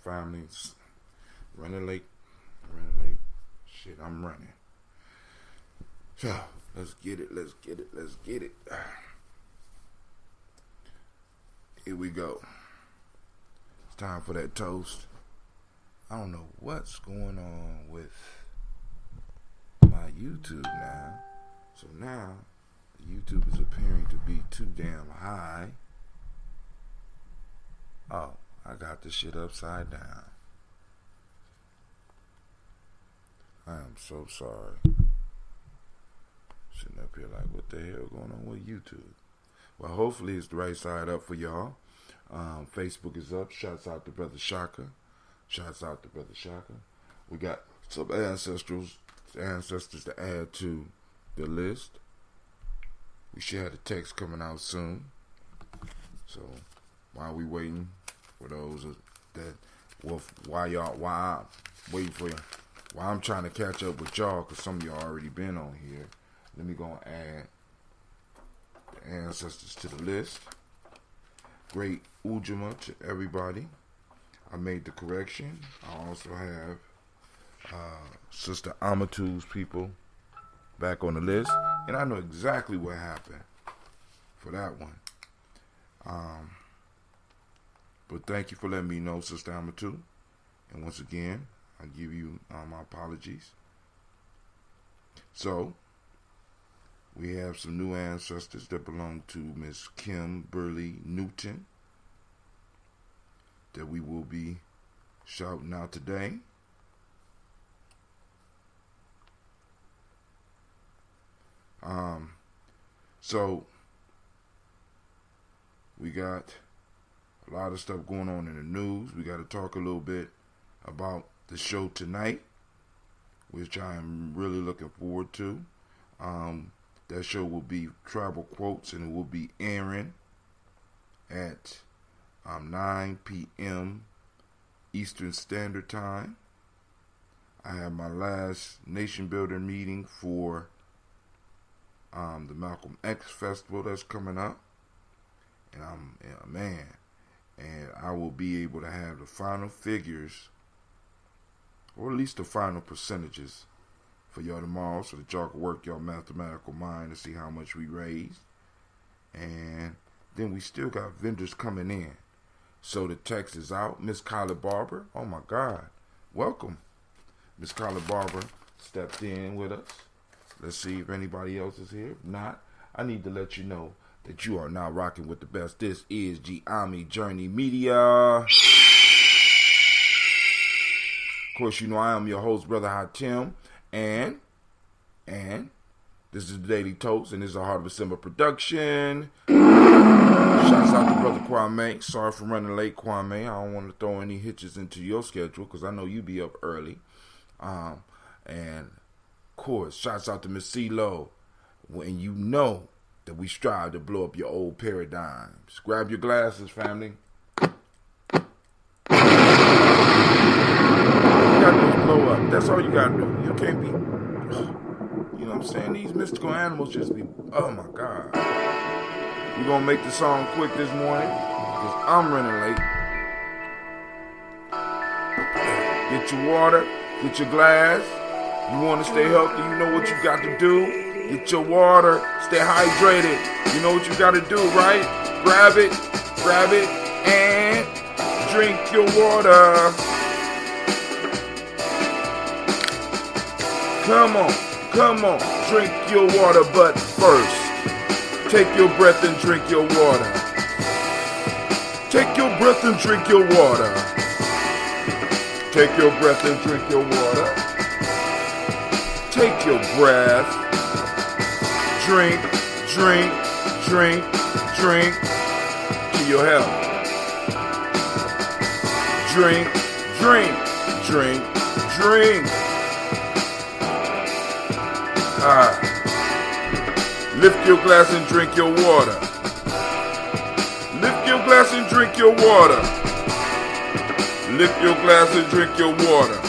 families. Running late. Running late. Shit, I'm running. So, let's get it. Let's get it. Let's get it. Here we go. It's time for that toast. I don't know what's going on with my YouTube now. So now, YouTube is appearing to be too damn high. Oh, I got this shit upside down. I am so sorry. Sitting up here like, what the hell going on with YouTube? Well, hopefully it's the right side up for y'all. Facebook is up. Shouts out to Brother Shaka. Shouts out to Brother Shaka. We got some ancestors to add to the list. We should have the text coming out soon. So while we waiting for those that, well, while I'm waiting for you, while I'm trying to catch up with y'all, because some of y'all already been on here, let me go and add the ancestors to the list. Great Ujamaa to everybody. I made the correction. I also have Sister Amatu's people back on the list, and I know exactly what happened for that one. But thank you for letting me know, Sister Amatu. And once again, I give you my apologies. So, we have some new ancestors that belong to Miss Kimberly Newton that we will be shouting out today. So we got a lot of stuff going on in the news. We got to talk a little bit about the show tonight, which I am really looking forward to. That show will be Tribal Quotes, and it will be airing at 9 p.m. Eastern Standard Time. I have my last nation builder meeting for the Malcolm X Festival that's coming up, and and I will be able to have the final figures, or at least the final percentages, for y'all tomorrow, so that y'all can work your mathematical mind to see how much we raised. And then we still got vendors coming in. So the text is out. Miss Kyla Barber, oh my God, welcome. Miss Kyla Barber stepped in with us. Let's see if anybody else is here. If not, I need to let you know that you are now rocking with the best. This is Gye-Nyame Journey Media. Of course, you know I am your host, Brother Hatim, and this is the Daily Toast, and this is a Heart of December production. Shouts out to Brother Kwame. Sorry for running late, Kwame. I don't want to throw any hitches into your schedule, because I know you be up early. And of course, shouts out to Miss CeeLo. When you know that we strive to blow up your old paradigms. Grab your glasses, family. You gotta blow up. That's all you gotta do. You can't be, you know what I'm saying? These mystical animals just be, oh my God. We're gonna make the song quick this morning, because I'm running late. Get your water, get your glass. You want to stay healthy, you know what you got to do. Get your water, stay hydrated. You know what you got to do, right? Grab it, and drink your water. Come on, drink your water, but first, take your breath and drink your water. Take your breath and drink your water. Take your breath and drink your water. Take your breath. Drink to your health. Drink. Lift your glass and drink your water. Lift your glass and drink your water. Lift your glass and drink your water.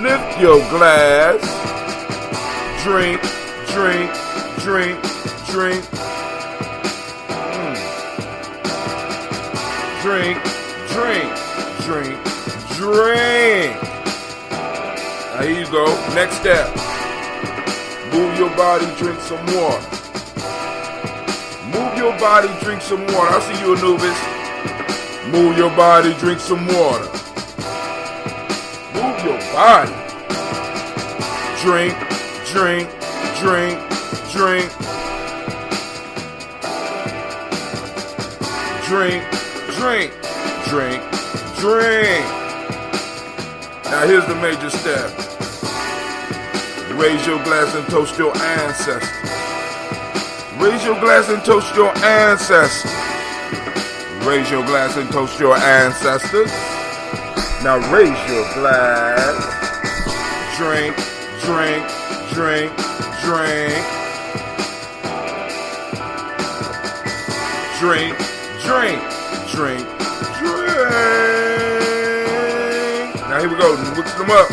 Lift your glass. Drink. drink, drink. Now here you go. Next step. Move your body, drink some water. Move your body, drink some water. I see you, Anubis. Move your body, drink some water. Move your body. Drink, drink, drink, drink. Drink, drink, drink, drink. Now here's the major step. Raise your glass and toast your ancestors. Raise your glass and toast your ancestors. Raise your glass and toast your ancestors. Now raise your glass. Drink, drink, drink, drink. Drink, drink, drink, drink. Now here we go. Mix them up.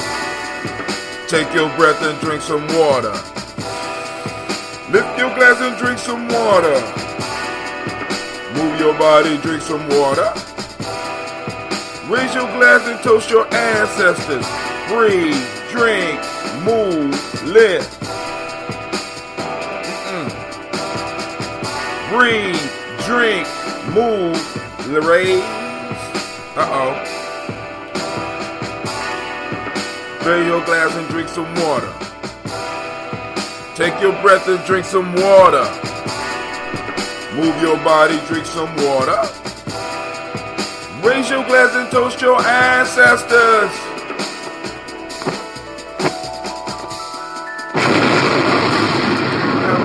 Take your breath and drink some water. Lift your glass and drink some water. Move your body, drink some water. Raise your glass and toast your ancestors. Breathe, drink, move, lift. Breathe, drink, move, raise. Fill your glass and drink some water. Take your breath and drink some water. Move your body, drink some water. Raise your glass and toast your ancestors.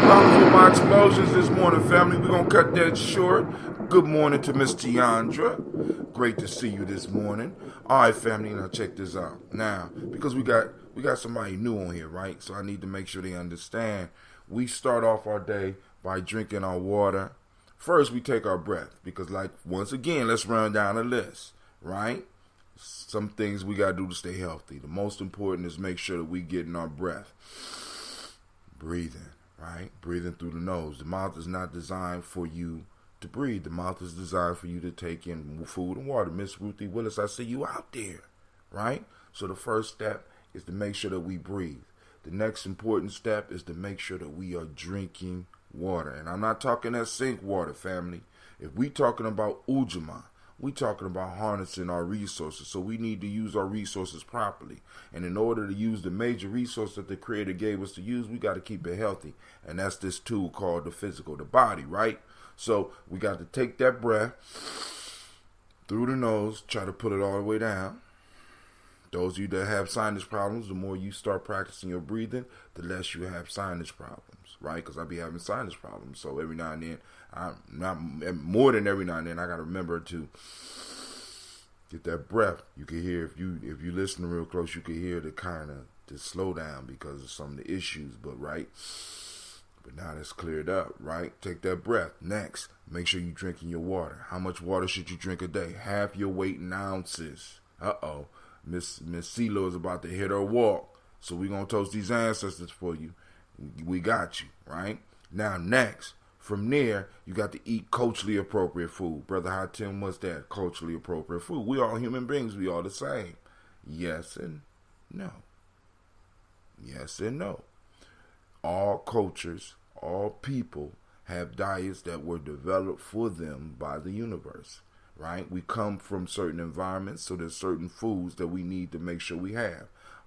Problems with my explosions this morning, family. We're going to cut that short. Good morning to Miss Tiandra. Great to see you this morning. All right, family, now check this out. Now, because we got somebody new on here, right? So I need to make sure they understand. We start off our day by drinking our water. First, we take our breath because, like, once again, let's run down the list, right? Some things we got to do to stay healthy. The most important is make sure that we get in our breath. Breathing. Right? Breathing through the nose. The mouth is not designed for you to breathe. The mouth is designed for you to take in food and water. Miss Ruthie Willis, I see you out there. Right? So the first step is to make sure that we breathe. The next important step is to make sure that we are drinking water. And I'm not talking that sink water, family. If we talking about Ujamaa, we talking about harnessing our resources. So we need to use our resources properly. And in order to use the major resource that the Creator gave us to use, we got to keep it healthy. And that's this tool called the physical, the body, right? So we got to take that breath through the nose, try to put it all the way down. Those of you that have sinus problems, the more you start practicing your breathing, the less you have sinus problems, right? Because I be having sinus problems. So every now and then, not more than every now and then, I got to remember to get that breath. You can hear, if you listen real close, you can hear the kind of to slow down because of some of the issues, but right? But now that's cleared up, right? Take that breath. Next, make sure you're drinking your water. How much water should you drink a day? Half your weight in ounces. Miss CeeLo is about to hit her walk. So we're going to toast these ancestors for you. We got you, right? Now, next, from there, you got to eat culturally appropriate food. Brother Hatim, what's that? Culturally appropriate food. We all human beings. We all the same. Yes and no. Yes and no. All cultures, all people have diets that were developed for them by the universe, right? We come from certain environments, so there's certain foods that we need to make sure we have.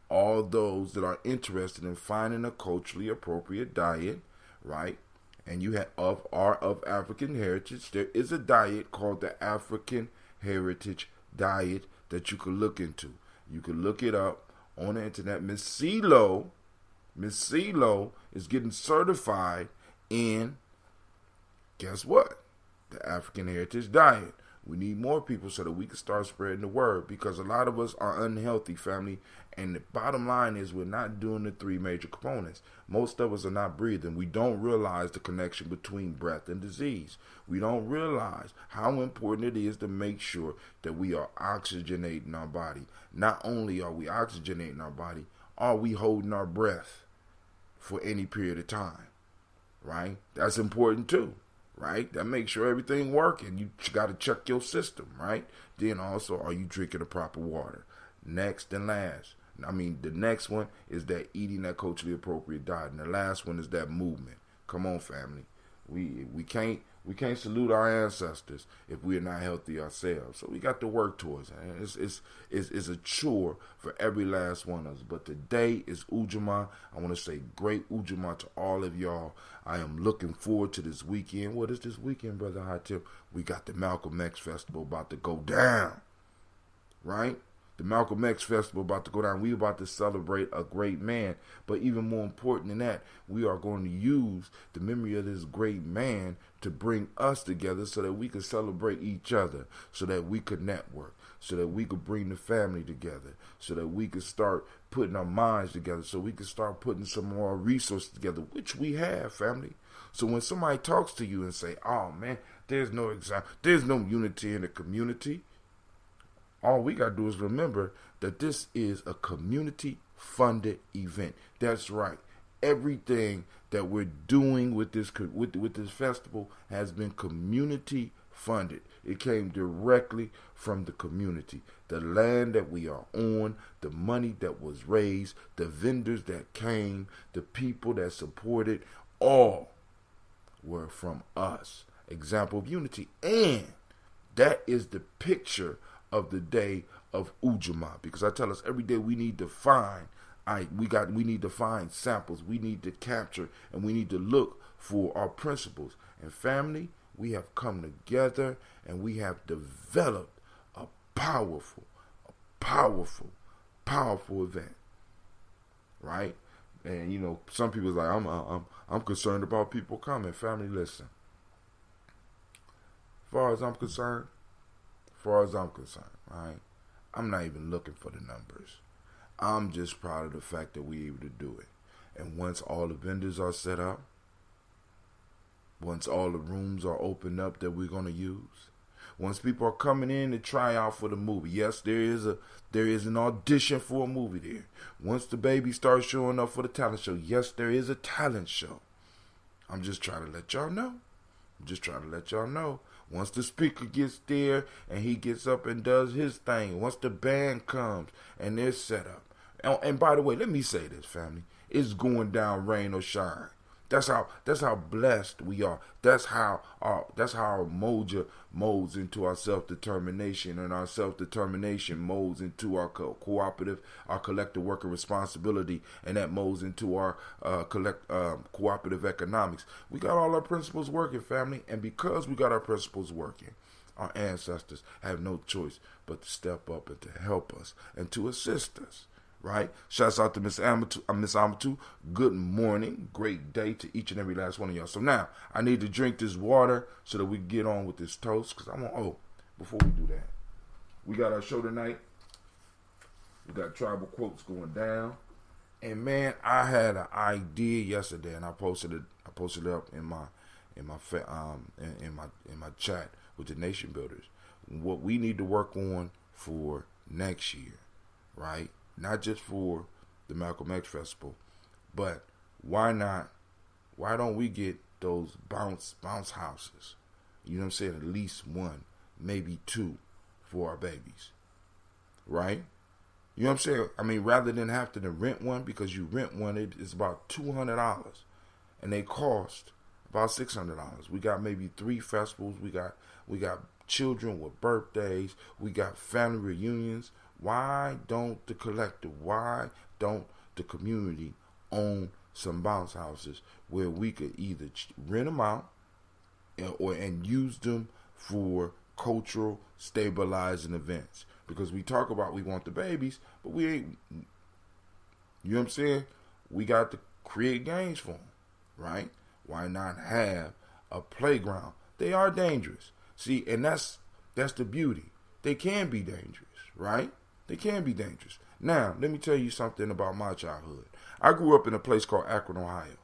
All those that are interested in finding a culturally appropriate diet, right? And you are of African heritage, there is a diet called the African Heritage Diet that you can look into. You can look it up on the internet. Miss CeeLo is getting certified in, guess what? The African Heritage Diet. We need more people so that we can start spreading the word, because a lot of us are unhealthy, family. And the bottom line is we're not doing the three major components. Most of us are not breathing. We don't realize the connection between breath and disease. We don't realize how important it is to make sure that we are oxygenating our body. Not only are we oxygenating our body, are we holding our breath for any period of time, right? That's important too, right? That makes sure everything working. You got to check your system, right? Then also, are you drinking the proper water? Next and last. The next one is that eating that culturally appropriate diet. And the last one is that movement. Come on, family. We can't salute our ancestors if we are not healthy ourselves. So we got to work towards it. It's a chore for every last one of us. But today is Ujamaa. I want to say great Ujamaa to all of y'all. I am looking forward to this weekend. What is this weekend, Brother High Tip? We got the Malcolm X Festival about to go down, right? The Malcolm X Festival about to go down. We about to celebrate a great man. But even more important than that, we are going to use the memory of this great man to bring us together so that we can celebrate each other, so that we could network, so that we could bring the family together, so that we could start putting our minds together, so we could start putting some more resources together, which we have, family. So when somebody talks to you and say, oh man, there's no unity in the community, all we got to do is remember that this is a community-funded event. That's right. Everything that we're doing with this festival has been community-funded. It came directly from the community. The land that we are on, the money that was raised, the vendors that came, the people that supported, all were from us. Example of unity. And that is the picture of the day of Ujamaa, because I tell us every day we need to find we need to find samples, we need to capture, and we need to look for our principles. And family, we have come together and we have developed a powerful event, right? And some people's like, I'm concerned about people coming. Family, listen. As far as I'm concerned, right? I'm not even looking for the numbers. I'm just proud of the fact that we're able to do it. And once all the vendors are set up, once all the rooms are opened up that we're going to use, once people are coming in to try out for the movie, yes, there is an audition for a movie there. Once the baby starts showing up for the talent show, yes, there is a talent show. I'm just trying to let y'all know. Once the speaker gets there and he gets up and does his thing, once the band comes and they're set up. And by the way, let me say this, family. It's going down rain or shine. That's how blessed we are. That's how our moja molds into our self-determination, and our self-determination molds into our cooperative, our collective worker responsibility, and that molds into our cooperative economics. We got all our principles working, family, and because we got our principles working, our ancestors have no choice but to step up and to help us and to assist us. Right? Shouts out to Miss Amatu. Good morning. Great day to each and every last one of y'all. So now, I need to drink this water so that we can get on with this toast. Because before we do that, we got our show tonight. We got tribal quotes going down. And man, I had an idea yesterday, and I posted it up in my chat with the Nation Builders. What we need to work on for next year, right? Not just for the Malcolm X Festival, but why don't we get those bounce houses? You know what I'm saying? At least one, maybe two for our babies. Right? You know what I'm saying? Rather than having to rent one, because you rent one, it's about $200. And they cost about $600. We got maybe 3 festivals. We got children with birthdays. We got family reunions. Why don't the collective, why don't the community own some bounce houses where we could either rent them out and use them for cultural stabilizing events? Because we talk about we want the babies, but we ain't, you know what I'm saying? We got to create games for them, right? Why not have a playground? They are dangerous. See, and that's the beauty. They can be dangerous, right? They can be dangerous. Now, let me tell you something about my childhood. I grew up in a place called Akron, Ohio.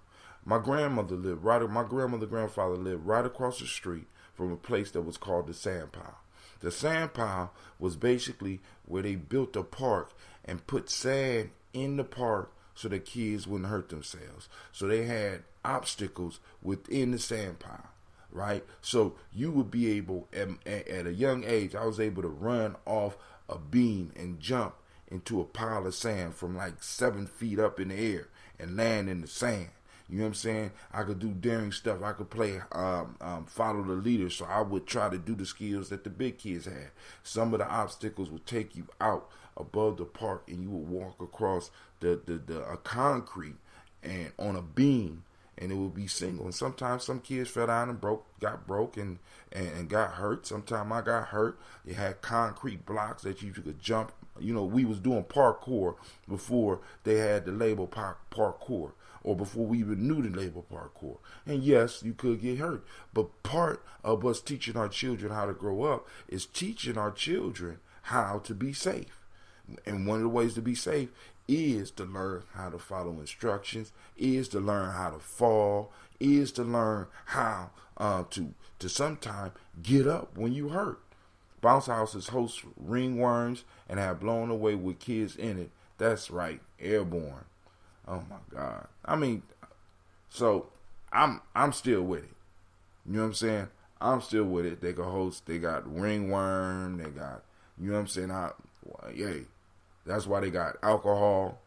My grandmother grandfather lived right across the street from a place that was called the Sand Pile. The Sand Pile was basically where they built a park and put sand in the park so the kids wouldn't hurt themselves. So they had obstacles within the sand pile, right? So you would be able, at a young age, I was able to run off a beam and jump into a pile of sand from like 7 feet up in the air and land in the sand. You know what I'm saying? I could do daring stuff. I could play follow the leader. So I would try to do the skills that the big kids had. Some of the obstacles would take you out above the park, and you would walk across the concrete and on a beam, and it would be single. And sometimes some kids fell down and got broke and got hurt. Sometimes I got hurt. It had concrete blocks that you could jump. You know, we was doing parkour before they had the label parkour, or before we even knew the label parkour. And yes, you could get hurt. But part of us teaching our children how to grow up is teaching our children how to be safe. And one of the ways to be safe is to learn how to follow instructions, is to learn how to fall, is to learn how to sometimes get up when you hurt. Bounce houses host ringworms and have blown away with kids in it. That's right, airborne. Oh my God. I mean, so I'm still with it. You know what I'm saying? I'm still with it. They can host. They got ringworm. They got, you know what I'm saying? Yay. That's why they got alcohol,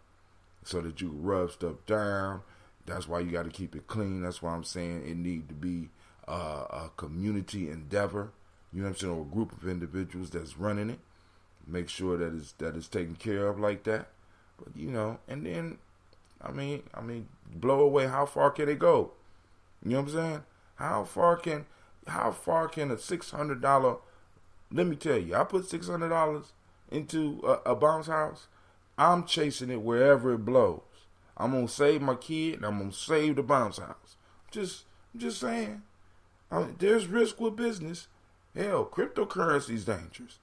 so that you can rub stuff down. That's why you got to keep it clean. That's why I'm saying it need to be a community endeavor. You know what I'm saying? Or a group of individuals that's running it. Make sure that it's taken care of like that. But you know, and then I mean, blow away. How far can it go? You know what I'm saying? How far can a $600? Let me tell you, I put $600 into a bounce house. I'm chasing it wherever it blows. I'm gonna save my kid, and I'm gonna save the bounce house. I'm just saying. There's risk with business. Hell, cryptocurrency is dangerous.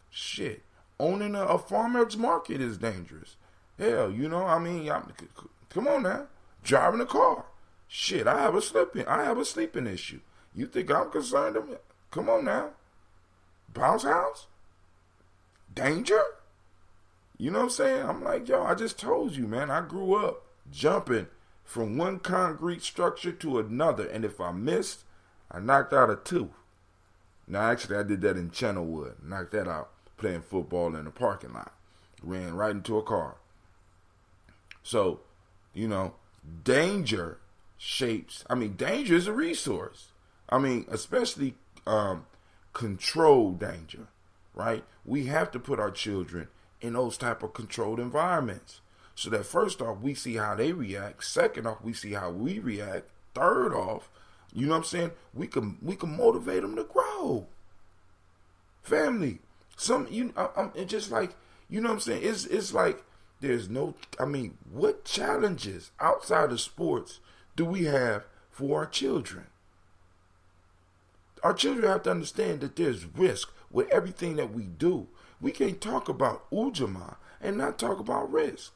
Shit, owning a farmer's market is dangerous. Hell, you know, I mean, come on now. Driving a car. Shit, I have a sleeping issue. You think I'm concerned? Come on now. Bounce house? Danger? You know what I'm saying? I'm like, yo, I just told you, man. I grew up jumping from one concrete structure to another, and if I missed, I knocked out a tooth. Now, actually, I did that in Channelwood. Knocked that out playing football in the parking lot. Ran right into a car. So, you know, danger is a resource. I mean, especially controlled danger, right? We have to put our children in those type of controlled environments. So that first off, we see how they react. Second off, we see how we react. Third off, you know what I'm saying? We can motivate them to grow. Family, it's just like, you know what I'm saying? It's like there's no, what challenges outside of sports do we have for our children? Our children have to understand that there's risk with everything that we do. We can't talk about Ujamaa and not talk about risk.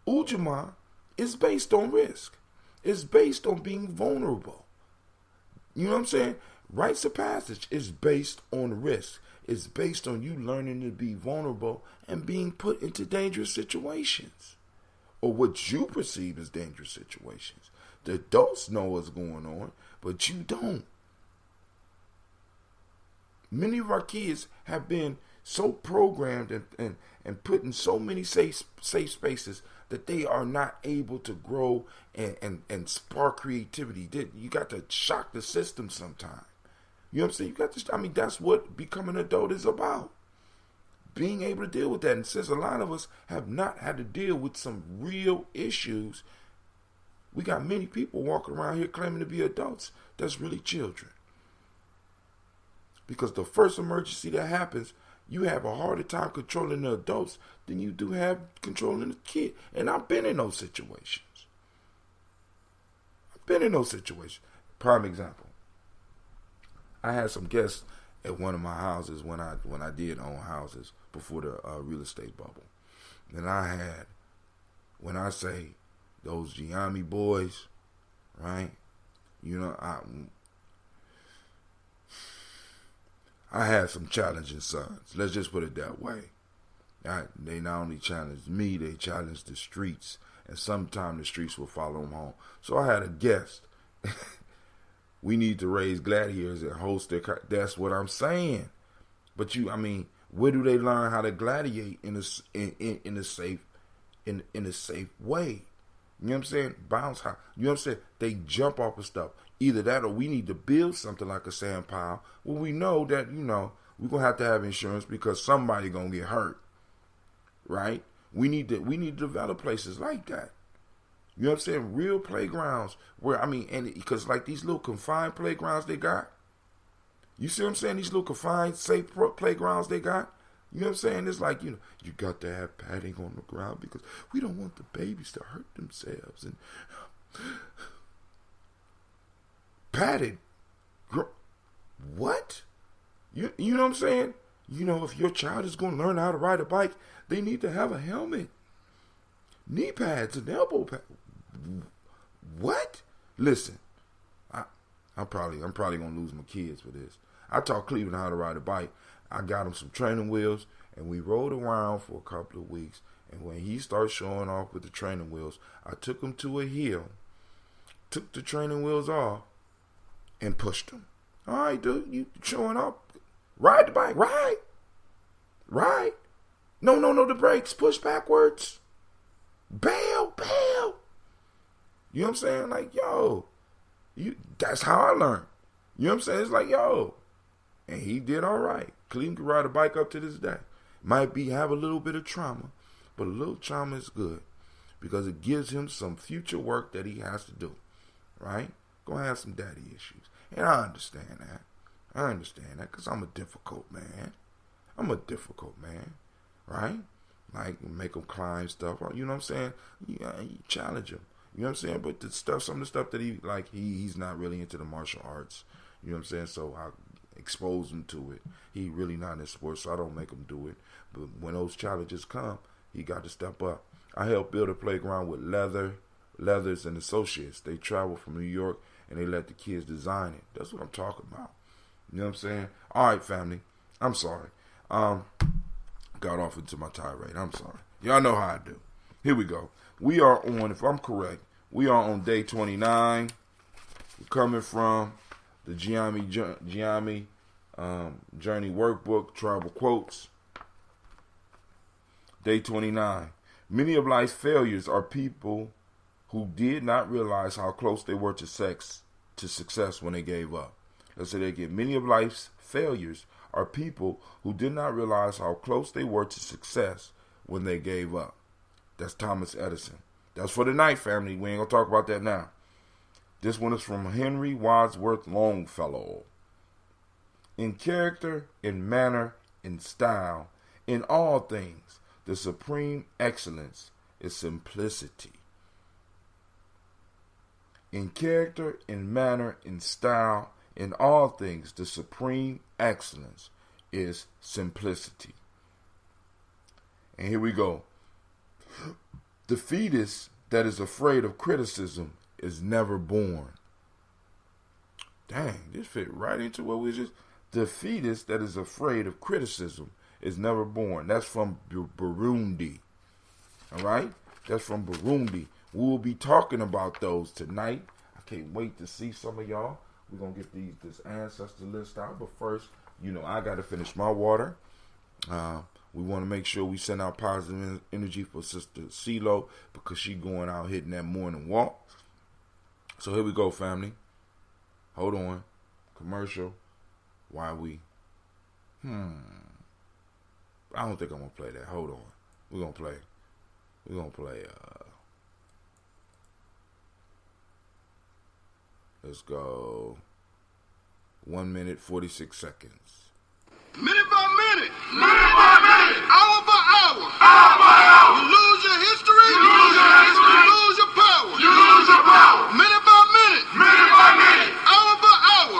Ujamaa is based on risk. It's based on being vulnerable. You know what I'm saying? Rites of passage is based on risk. It's based on you learning to be vulnerable and being put into dangerous situations, or what you perceive as dangerous situations. The adults know what's going on, but you don't. Many of our kids have been so programmed and put in so many safe spaces that they are not able to grow and spark creativity. You got to shock the system sometime. You know what I'm saying? That's what becoming an adult is about. Being able to deal with that. And since a lot of us have not had to deal with some real issues, we got many people walking around here claiming to be adults that's really children. Because the first emergency that happens, you have a harder time controlling the adults than you do have controlling the kid. And I've been in those situations. Prime example. I had some guests at one of my houses when I did own houses before the real estate bubble. And I had, when I say those Gye-Nyame boys, right? You know, I had some challenging sons. Let's just put it that way. They not only challenged me, they challenged the streets. And sometimes the streets will follow them home. So I had a guest we need to raise gladiators and host their. That's what I'm saying. But where do they learn how to gladiate in a safe way? You know what I'm saying? Bounce high. You know what I'm saying? They jump off of stuff. Either that or we need to build something like a sand pile where we know that, we're going to have insurance because somebody going to get hurt. Right? We need to develop places like that. You know what I'm saying? Real playgrounds where, and because like these little confined playgrounds they got, you see what I'm saying? These little confined, safe playgrounds they got. You know what I'm saying? It's like, you got to have padding on the ground because we don't want the babies to hurt themselves. And padded. What? You know what I'm saying? If your child is going to learn how to ride a bike, they need to have a helmet, knee pads, and elbow pads. What? Listen, I'm probably going to lose my kids for this. I taught Cleveland how to ride a bike. I got him some training wheels, and we rode around for a couple of weeks. And when he started showing off with the training wheels, I took him to a hill, took the training wheels off, and pushed him. All right, dude, you showing off. Ride the bike. Ride. No, the brakes. Push backwards. Bail. You know what I'm saying? Like, yo, that's how I learned. You know what I'm saying? It's like, yo. And he did all right. Cleveland can ride a bike up to this day. Might have a little bit of trauma, but a little trauma is good because it gives him some future work that he has to do. Right? Gonna have some daddy issues. And I understand that. Because I'm a difficult man. Right? Like, make him climb stuff. You know what I'm saying? You challenge him. You know what I'm saying? But some of the stuff that he's not really into the martial arts. You know what I'm saying? So I expose him to it. He really not in sports, so I don't make him do it. But when those challenges come, he got to step up. I helped build a playground with Leathers and Associates. They travel from New York, and they let the kids design it. That's what I'm talking about. You know what I'm saying? All right, family. I'm sorry. Got off into my tirade. I'm sorry. Y'all know how I do. Here we go. We are on, if I'm correct, we are on day 29. We're coming from the Gye-Nyame Journey Workbook, Tribal Quotes. Day 29. Many of life's failures are people who did not realize how close they were to success when they gave up. Let's say they get many of life's failures are people who did not realize how close they were to success when they gave up. That's Thomas Edison. That's for the night, family. We ain't going to talk about that now. This one is from Henry Wadsworth Longfellow. In character, in manner, in style, in all things, the supreme excellence is simplicity. In character, in manner, in style, in all things, the supreme excellence is simplicity. And here we go. The fetus that is afraid of criticism is never born. Dang, this fit right into what we just... The fetus that is afraid of criticism is never born. That's from Burundi. All right? That's from Burundi. We will be talking about those tonight. I can't wait to see some of y'all. We're going to get this ancestor list out. But first, I got to finish my water. We want to make sure we send out positive energy for Sister CeeLo because she going out hitting that morning walk. So here we go, family. Hold on. Commercial. Why we? I don't think I'm going to play that. Hold on. We're going to play. Let's go. 1 minute, 46 seconds. Minute by minute. Hour by hour. You lose your history. You lose your power. Minute by minute. Hour by hour.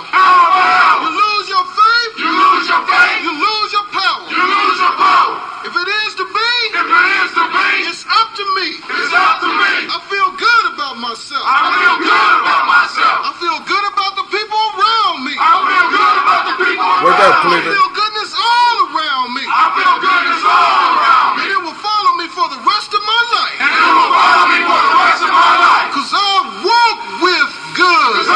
You lose your faith. You lose your power. If it is to be, it's up to me. I feel good about myself. I feel good about the people around me. Wake up, I feel goodness all around me. And it will follow me for the rest of my life. Cause I walk with good.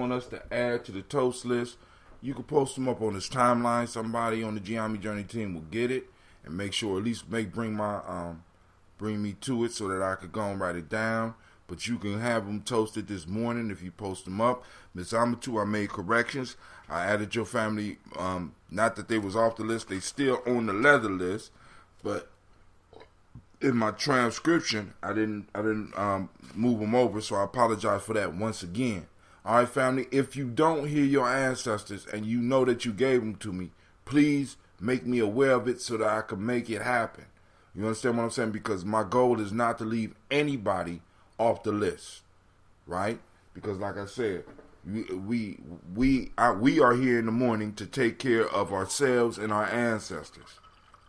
want us to add to the toast list, you can post them up on this timeline. Somebody on the Gye-Nyame Journey team will get it and make sure, at least bring me to it so that I could go and write it down. But you can have them toasted this morning if you post them up. Miss Amatu, I made corrections. I added your family. Not that they was off the list; they still on the leather list. But in my transcription, I didn't move them over, so I apologize for that once again. All right, family. If you don't hear your ancestors and you know that you gave them to me, please make me aware of it so that I can make it happen. You understand what I'm saying? Because my goal is not to leave anybody off the list, right? Because like I said, we are here in the morning to take care of ourselves and our ancestors,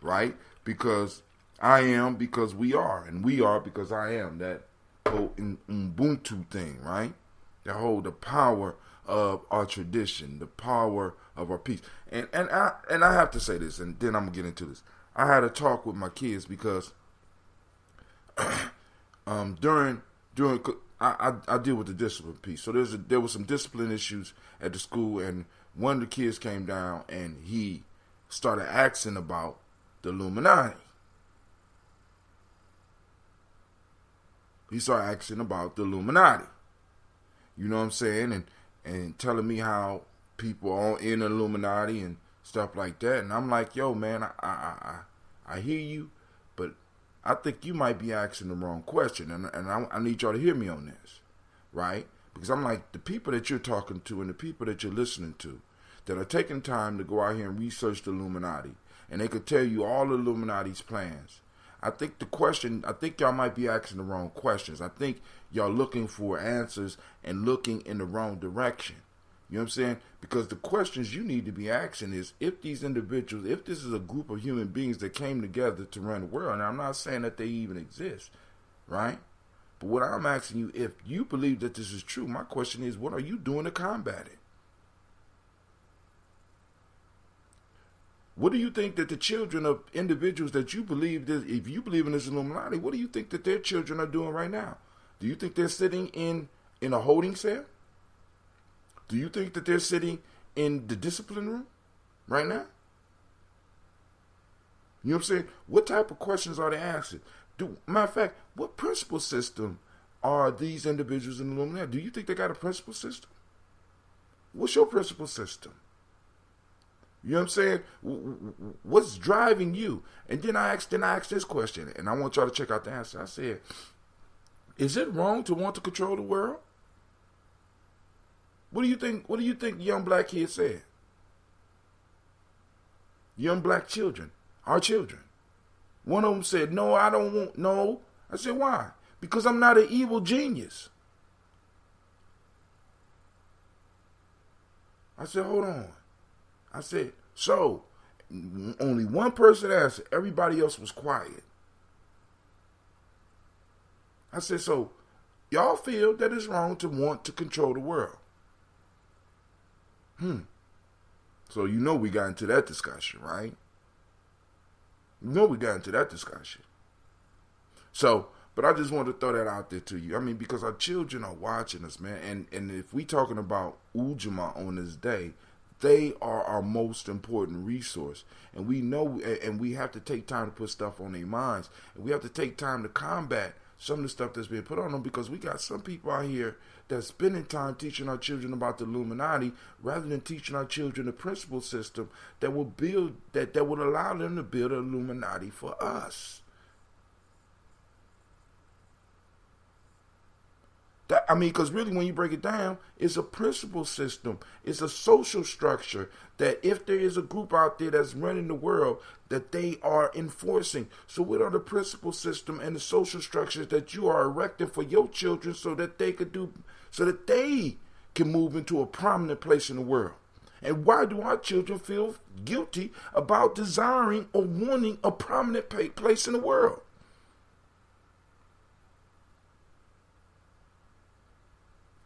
right? Because I am, because we are, and we are because I am. That whole Ubuntu thing, right? The power of our tradition, the power of our peace, and I have to say this, and then I'm gonna get into this. I had a talk with my kids because during I deal with the discipline piece. So there was some discipline issues at the school, and one of the kids came down and he started asking about the Illuminati. He started asking about the Illuminati. You know what I'm saying? And telling me how people are in the Illuminati and stuff like that. And I'm like, yo, man, I hear you, but I think you might be asking the wrong question. And I need y'all to hear me on this, right? Because I'm like, the people that you're talking to and the people that you're listening to that are taking time to go out here and research the Illuminati, and they could tell you all the Illuminati's plans. I think y'all might be asking the wrong questions. I think y'all looking for answers and looking in the wrong direction. You know what I'm saying? Because the questions you need to be asking is, if these individuals, if this is a group of human beings that came together to run the world, and I'm not saying that they even exist, right? But what I'm asking you, if you believe that this is true, my question is, what are you doing to combat it? What do you think that the children of individuals that you believe, that if you believe in this Illuminati, what do you think that their children are doing right now? Do you think they're sitting in a holding cell? Do you think that they're sitting in the discipline room right now? You know what I'm saying? What type of questions are they asking? Matter of fact, what principal system are these individuals in the Illuminati? Do you think they got a principal system? What's your principal system? You know what I'm saying? What's driving you? And then I asked this question, and I want y'all to check out the answer. I said, is it wrong to want to control the world? What do you think? What do you think young black kids said? Young black children, our children. One of them said, "No, I don't want." No, I said, "Why?" Because I'm not an evil genius. I said, "Hold on." I said, "So only one person answered. Everybody else was quiet." I said, "So y'all feel that it's wrong to want to control the world?" So you know we got into that discussion, right? You know we got into that discussion. So, but I just wanted to throw that out there to you. I mean, because our children are watching us, man. And if we talking about Ujamaa on this day, they are our most important resource. And we know, and we have to take time to put stuff on their minds. And we have to take time to combat some of the stuff that's being put on them, because we got some people out here that's spending time teaching our children about the Illuminati rather than teaching our children the principle system that will build, that would allow them to build an Illuminati for us. Because really when you break it down, it's a principle system. It's a social structure that if there is a group out there that's running the world, that they are enforcing. So what are the principle system and the social structures that you are erecting for your children so that they can move into a prominent place in the world? And why do our children feel guilty about desiring or wanting a prominent place in the world?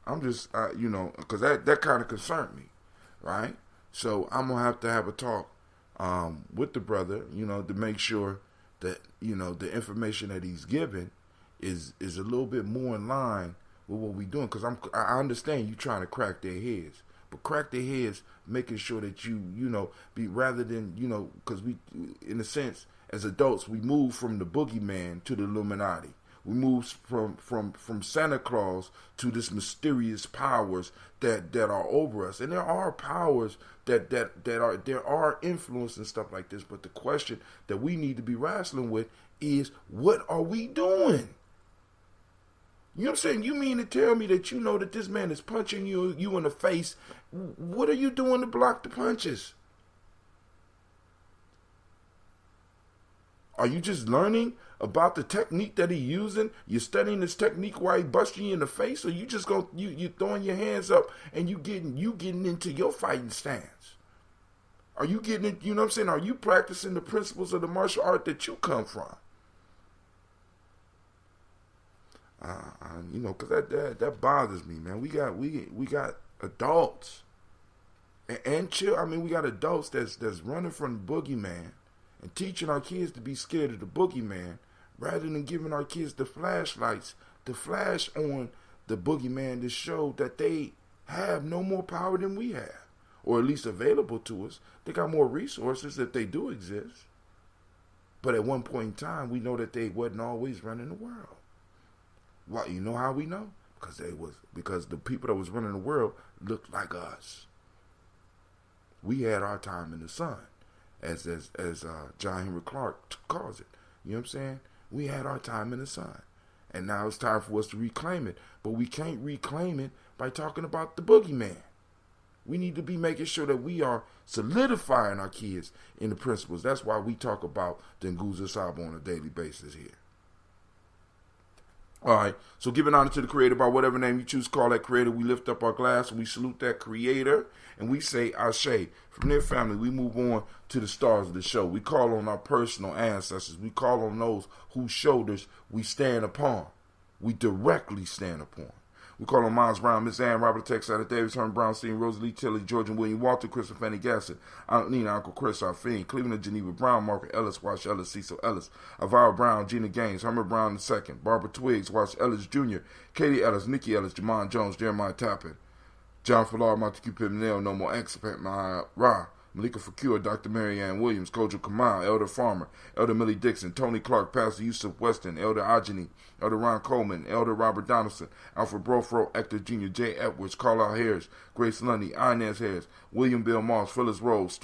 I'm just, because that kind of concerned me, right? So I'm going to have a talk with the brother, to make sure that, the information that he's given is a little bit more in line with what we're doing. Because I understand you trying to crack their heads. But crack their heads, making sure that you be rather than, because we, in a sense, as adults, we move from the boogeyman to the Illuminati. We move from Santa Claus to this mysterious powers that are over us. And there are powers there are influence and stuff like this. But the question that we need to be wrestling with is, what are we doing? You know what I'm saying? You mean to tell me that you know that this man is punching you in the face? What are you doing to block the punches? Are you just learning about the technique that he's using? You're studying this technique while he busting you in the face, or you just you throwing your hands up and you getting into your fighting stance? Are you getting it? You know what I'm saying? Are you practicing the principles of the martial art that you come from? Because that bothers me, man. We got adults and chill. I mean, we got adults that's running from the boogeyman and teaching our kids to be scared of the boogeyman, rather than giving our kids the flashlights to flash on the boogeyman to show that they have no more power than we have, or at least available to us. They got more resources if they do exist. But at one point in time, we know that they wasn't always running the world. Well, you know how we know? Because the people that was running the world looked like us. We had our time in the sun, as John Henry Clark calls it. You know what I'm saying? We had our time in the sun. And now it's time for us to reclaim it. But we can't reclaim it by talking about the boogeyman. We need to be making sure that we are solidifying our kids in the principles. That's why we talk about the Nguzo Sabo on a daily basis here. All right, so giving honor to the Creator by whatever name you choose to call that Creator. We lift up our glass and we salute that Creator and we say Ashe. From their family, we move on to the stars of the show. We call on our personal ancestors. We call on those whose shoulders we stand upon. We directly stand upon. We call on Miles Brown, Miss Ann, Robert Texas, Davis, Herman Brownstein, Rosalie Tilly, George and William Walter, Christopher Fanny Gassett, Aunt Nina, Uncle Chris, our Fiend, Cleveland and Geneva Brown, Margaret Ellis, Wash Ellis, Cecil Ellis, Avira Brown, Gina Gaines, Herman Brown II, Barbara Twiggs, Wash Ellis Jr., Katie Ellis, Nikki Ellis, Jamon Jones, Jeremiah Tappan, John Falar, Montague Pimenel, No More X, Maya Ra, Malika Fakure, Dr. Mary Ann Williams, Kojo Kamal, Elder Farmer, Elder Millie Dixon, Tony Clark, Pastor Yusuf Weston, Elder Ajani, Elder Ron Coleman, Elder Robert Donaldson, Alfred Brofro, Hector Jr., Jay Edwards, Carlisle Harris, Grace Lundy, Inez Harris, William Bill Moss, Phyllis Rose,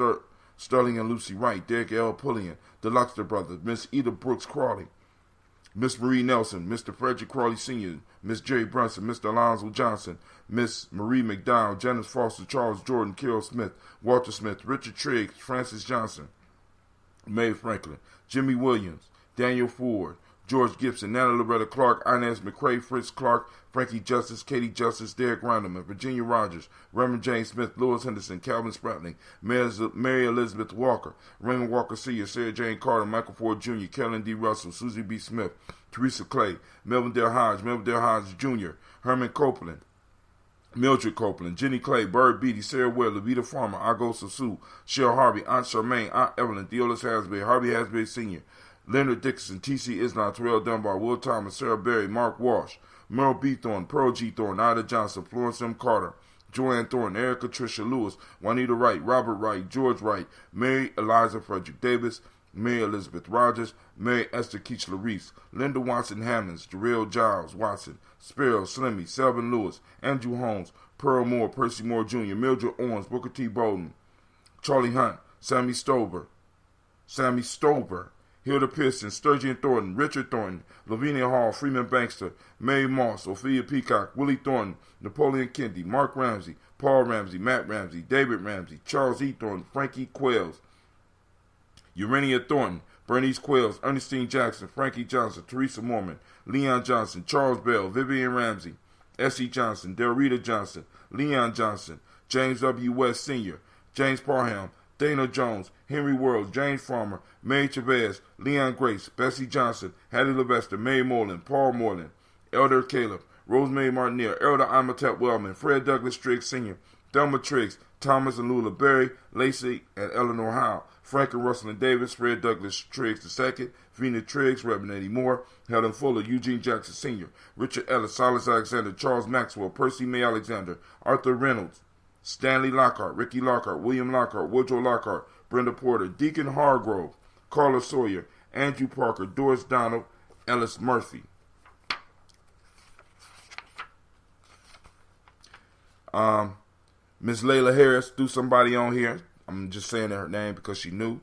Sterling and Lucy Wright, Derek L. Pullian, the Luxter Brothers, Miss Eda Brooks Crawley, Miss Marie Nelson, Mr. Frederick Crawley Sr., Miss Jerry Brunson, Mr. Alonzo Johnson, Miss Marie McDowell, Janice Foster, Charles Jordan, Carol Smith, Walter Smith, Richard Triggs, Francis Johnson, Mae Franklin, Jimmy Williams, Daniel Ford, George Gibson, Nana Loretta Clark, Inez McCrae, Fritz Clark, Frankie Justice, Katie Justice, Derek Ronderman, Virginia Rogers, Reverend James Smith, Lewis Henderson, Calvin Spratling, Mary Elizabeth Walker, Raymond Walker Sr., Sarah Jane Carter, Michael Ford Jr., Kellen D. Russell, Susie B. Smith, Teresa Clay, Melvin Dale Hodge Jr., Herman Copeland, Mildred Copeland, Jenny Clay, Bird Beatty, Sarah Ware, Levita Farmer, Agosa Sue, Cheryl Harvey, Aunt Charmaine, Aunt Evelyn, Theolis Hasbury, Harvey Hasbury Sr., Leonard Dixon, T.C. Islam, Terrell Dunbar, Will Thomas, Sarah Berry, Mark Walsh, Merle B. Thorne, Pearl G. Thorne, Ida Johnson, Florence M. Carter, Joanne Thorne, Erica Tricia Lewis, Juanita Wright, Robert Wright, George Wright, Mary Eliza Frederick Davis, Mary Elizabeth Rogers, Mary Esther Keachler Reese, Linda Watson Hammonds, Jarrell Giles Watson, Sparrow, Slimmy, Selvin Lewis, Andrew Holmes, Pearl Moore, Percy Moore Jr., Mildred Owens, Booker T. Bowden, Charlie Hunt, Sammy Stover, Hilda Pearson, Sturgeon Thornton, Richard Thornton, Lavinia Hall, Freeman Bankster, Mary Moss, Ophelia Peacock, Willie Thornton, Napoleon Kendi, Mark Ramsey, Paul Ramsey, Matt Ramsey, David Ramsey, Charles E. Thornton, Frankie Quails, Urania Thornton, Bernice Quails, Ernestine Jackson, Frankie Johnson, Teresa Mormon, Leon Johnson, Charles Bell, Vivian Ramsey, S.E. Johnson, Delrita Johnson, Leon Johnson, James W. West Sr., James Parham, Dana Jones, Henry World, James Farmer, Mary Chavez, Leon Grace, Bessie Johnson, Hattie Levester, Mary Moreland, Paul Moreland, Elder Caleb, Rosemary Martineau, Elder Amatep Wellman, Fred Douglas Striggs Sr., Thelma Triggs, Thomas and Lula Berry, Lacey and Eleanor Howe, Frank and Russell and Davis, Fred Douglas Triggs II, Vena Triggs, Reverend Eddie Moore, Helen Fuller, Eugene Jackson Sr., Richard Ellis, Silas Alexander, Charles Maxwell, Percy May Alexander, Arthur Reynolds, Stanley Lockhart, Ricky Lockhart, William Lockhart, Woodrow Lockhart, Brenda Porter, Deacon Hargrove, Carla Sawyer, Andrew Parker, Doris Donald, Ellis Murphy. Miss Layla Harris threw somebody on here. I'm just saying her name because she knew.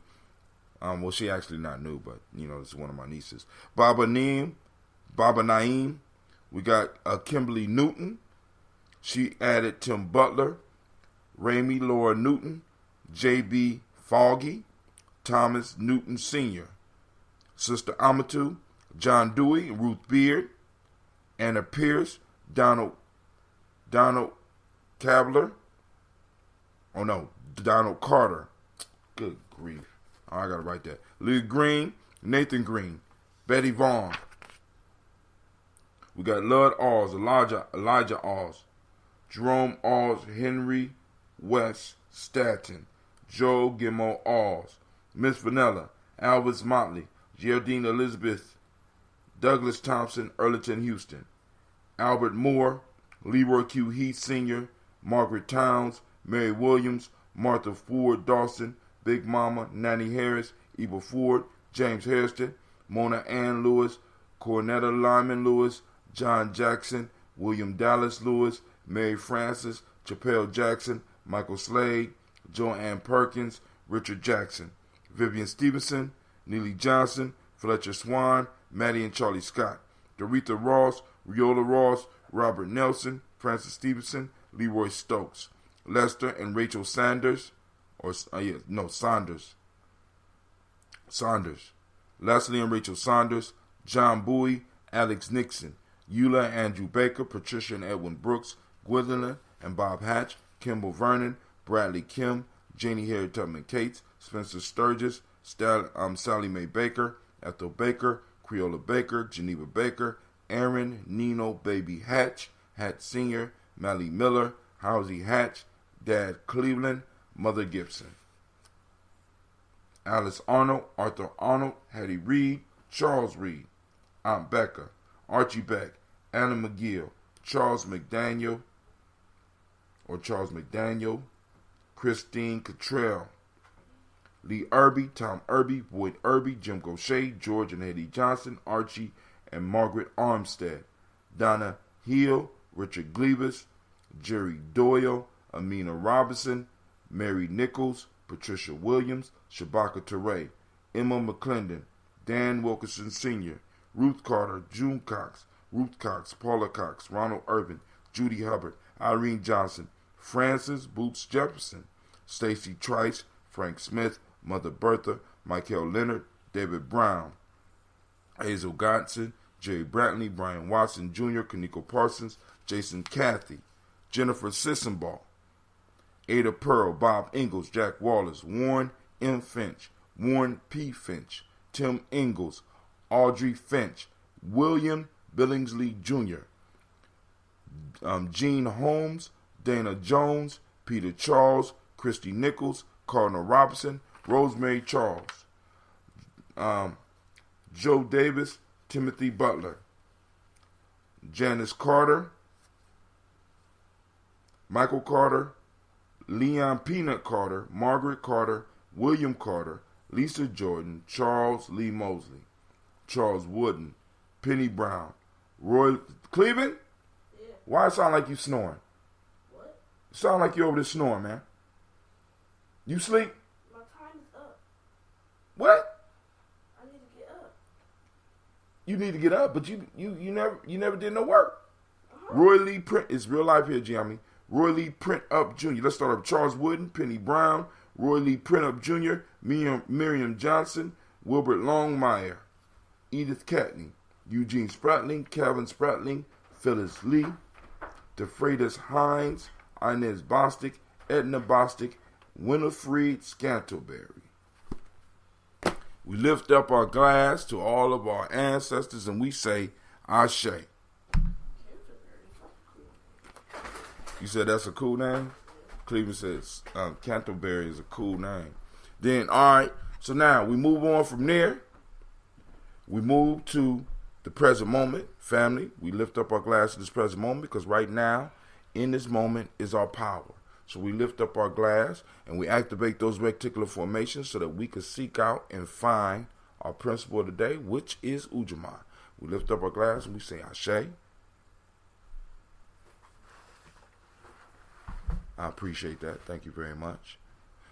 Well, she actually not new, but, this is one of my nieces. Baba Naeem. We got Kimberly Newton. She added Tim Butler, Ramey Laura Newton, J.B. Foggy, Thomas Newton Sr., Sister Amatu, John Dewey, Ruth Beard, Anna Pierce, Donald Cabler. Oh no, Donald Carter. Good grief. Oh, I gotta write that. Lee Green, Nathan Green, Betty Vaughn. We got Lud Alls, Elijah Alls, Jerome Alls, Henry West Staton, Joe Gimmo Alls, Miss Vanilla, Alvis Motley, Geraldine Elizabeth, Douglas Thompson, Earlington Houston, Albert Moore, Leroy Q. Heath Sr., Margaret Towns, Mary Williams, Martha Ford Dawson, Big Mama, Nanny Harris, Eva Ford, James Hairston, Mona Ann Lewis, Cornetta Lyman Lewis, John Jackson, William Dallas Lewis, Mary Francis, Chappelle Jackson, Michael Slade, Joanne Perkins, Richard Jackson, Vivian Stevenson, Neely Johnson, Fletcher Swan, Maddie and Charlie Scott, Doretha Ross, Riola Ross, Robert Nelson, Francis Stevenson, Leroy Stokes, Lester and Rachel Sanders, Saunders, Leslie and Rachel Saunders, John Bowie, Alex Nixon, Eula and Andrew Baker, Patricia and Edwin Brooks, Gwendolyn and Bob Hatch, Kimball Vernon, Bradley Kim, Janie Harry Tubman Cates, Spencer Sturgis, Sally Mae Baker, Ethel Baker, Creola Baker, Geneva Baker, Aaron Nino Baby Hatch, Hatch Sr., Mally Miller, Housie Hatch, Dad Cleveland, Mother Gibson, Alice Arnold, Arthur Arnold, Hattie Reed, Charles Reed, Aunt Becca, Archie Beck, Anna McGill, Charles McDaniel, Christine Cottrell, Lee Irby, Tom Irby, Boyd Irby, Jim Gaucher, George and Eddie Johnson, Archie and Margaret Armstead, Donna Hill, Richard Glebus, Jerry Doyle, Amina Robinson, Mary Nichols, Patricia Williams, Shabaka Teray, Emma McClendon, Dan Wilkerson Sr., Ruth Carter, June Cox, Ruth Cox, Paula Cox, Ronald Irvin, Judy Hubbard, Irene Johnson, Francis Boots Jefferson, Stacy Trice, Frank Smith, Mother Bertha, Michael Leonard, David Brown, Hazel Godson, Jerry Brantley, Brian Watson Jr., Kaniko Parsons, Jason Cathy, Jennifer Sissenball, Ada Pearl, Bob Ingalls, Jack Wallace, Warren M. Finch, Warren P. Finch, Tim Ingalls, Audrey Finch, William Billingsley Jr., Gene Holmes, Dana Jones, Peter Charles, Christy Nichols, Cardinal Robinson, Rosemary Charles, Joe Davis, Timothy Butler, Janice Carter, Michael Carter, Leon Peanut Carter, Margaret Carter, William Carter, Lisa Jordan, Charles Lee Mosley, Charles Wooden, Penny Brown, Roy Cleveland? Yeah. Why it sound like you snoring? What? It sound like you over there snoring, man. You sleep? My time is up. What? I need to get up. You need to get up, but you never did no work. Roy Lee Print is real life here, Gye-Nyame. Roy Lee Print Up Jr. Let's start up. Charles Wooden, Penny Brown, Roy Lee Print Up Jr., Miriam Johnson, Wilbert Longmire, Edith Catney, Eugene Spratling, Calvin Spratling, Phyllis Lee, DeFreitas Hines, Inez Bostic, Edna Bostic, Winifred Scantleberry. We lift up our glass to all of our ancestors and we say, Ashe. You said that's a cool name? Cleveland says Canterbury is a cool name. Then, all right, so now we move on from there. We move to the present moment. Family, we lift up our glass to this present moment because right now, in this moment, is our power. So we lift up our glass and we activate those reticular formations so that we can seek out and find our principle of the day, which is Ujamaa. We lift up our glass and we say, Ashe. I appreciate that. Thank you very much.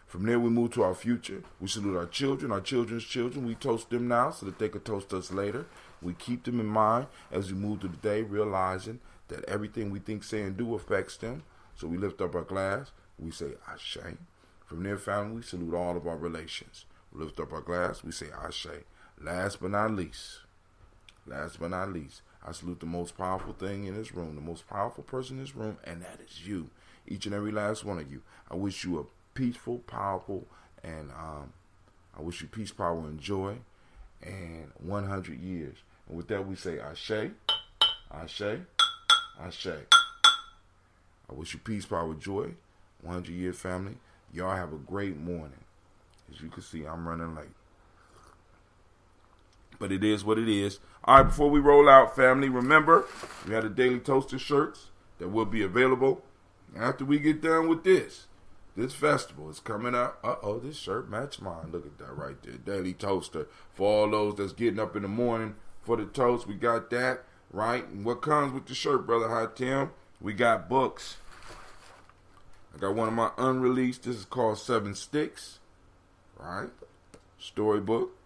From there, we move to our future. We salute our children, our children's children. We toast them now so that they can toast us later. We keep them in mind as we move through the day, realizing that everything we think, say, and do affects them. So we lift up our glass. We say, Ashe. From there, family, we salute all of our relations. We lift up our glass. We say, Ashe. Last but not least, I salute the most powerful thing in this room, the most powerful person in this room, and that is you. Each and every last one of you. I wish you a peaceful, powerful, and I wish you peace, power, and joy, and 100 years. And with that, we say Ashe, Ashe, Ashe. I wish you peace, power, joy, 100-year family. Y'all have a great morning. As you can see, I'm running late. But it is what it is. All right, before we roll out, family, remember, we have the Daily Toaster shirts that will be available after we get done with this. This festival is coming up. Uh-oh, this shirt match mine. Look at that right there. Daily Toaster. For all those that's getting up in the morning for the toast, we got that, right? And what comes with the shirt, Brother Hot Tim? We got books. I got one of my unreleased. This is called 7 Sticks, right? Storybook.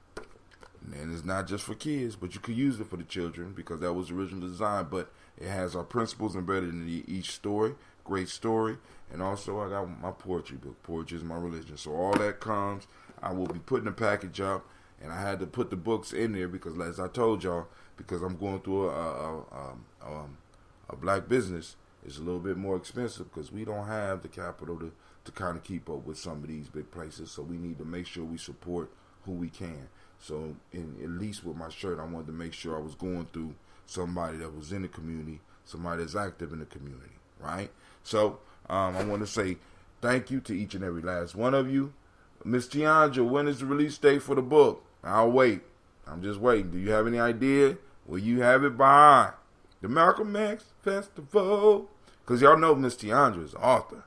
And it's not just for kids, but you could use it for the children because that was the original design. But it has our principles embedded in each story. Great story. And also I got my poetry book. Poetry is my religion. So all that comes. I will be putting the package up. And I had to put the books in there because, as I told y'all, because I'm going through a black business, it's a little bit more expensive because we don't have the capital to kind of keep up with some of these big places. So we need to make sure we support who we can. So at least with my shirt, I wanted to make sure I was going through somebody that was in the community, somebody that's active in the community, right? So I want to say thank you to each and every last one of you. Miss Tiandra, when is the release date for the book? I'll wait. I'm just waiting. Do you have any idea? Will you have it by the Malcolm X Festival? Because y'all know Miss Tiandra is an author,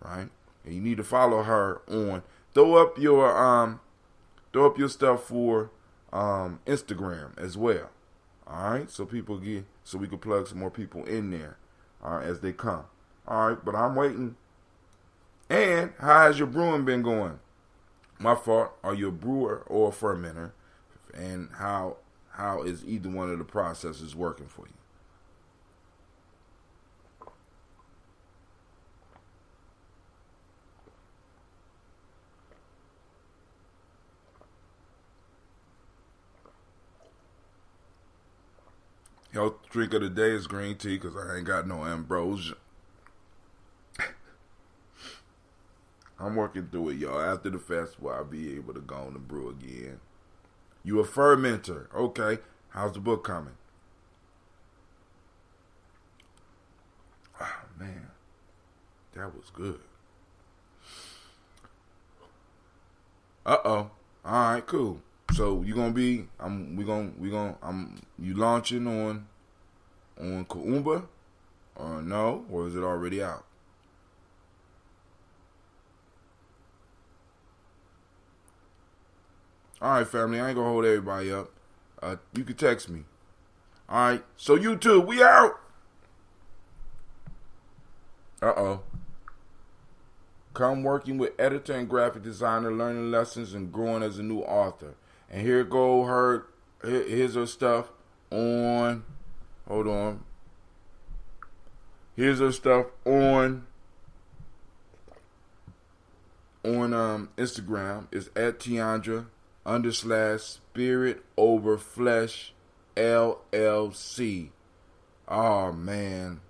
right? And you need to follow her on. Throw up your stuff for Instagram as well. All right, so we can plug some more people in there, as they come. All right, but I'm waiting. And how has your brewing been going? My fault. Are you a brewer or a fermenter? And how is either one of the processes working for you? Your drink of the day is green tea because I ain't got no ambrosia. I'm working through it, y'all. After the festival, I'll be able to go on and brew again. You a fermenter. Okay. How's the book coming? Oh, man. That was good. Uh-oh. All right, cool. So you gonna be you launching on Kuumba or no? Or is it already out? Alright, family, I ain't gonna hold everybody up. You can text me. Alright, so YouTube, we out. Uh-oh. Come working with editor and graphic designer, learning lessons and growing as a new author. And here's her stuff on, hold on. Here's her stuff on Instagram. It's at Tiandra_Spirit Over Flesh LLC. Oh, man.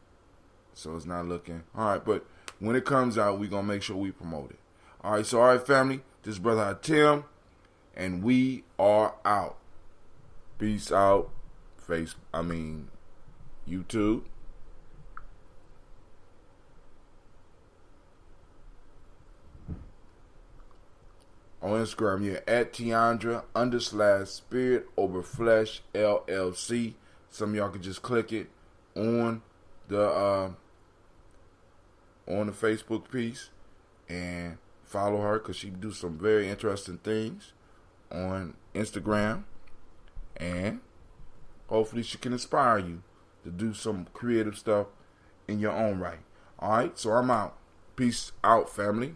So it's not looking. All right, but when it comes out, we're going to make sure we promote it. All right, so all right, family. This is Brother Tim. And we are out. Peace out. YouTube. On Instagram, you're at Tiandra_Spirit over Flesh LLC. Some of y'all can just click it on the Facebook piece and follow her, because she do some very interesting things on Instagram, and hopefully she can inspire you to do some creative stuff in your own right. Alright, so I'm out. Peace out, family.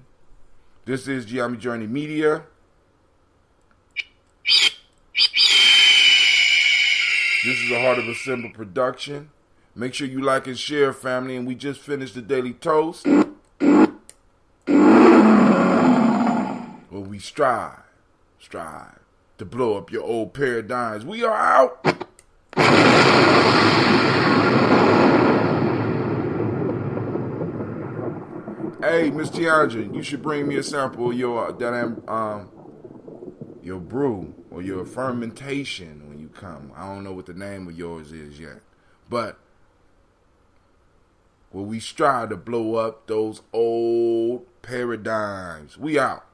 This is Gye-Nyame Journey Media. This is a Heart of a Simple production. Make sure you like and share, family. And we just finished the Daily Toast, where we strive to blow up your old paradigms. We are out. Hey, Miss Tiandra, you should bring me a sample of your brew or your fermentation when you come. I don't know what the name of yours is yet, but where we strive to blow up those old paradigms. We out.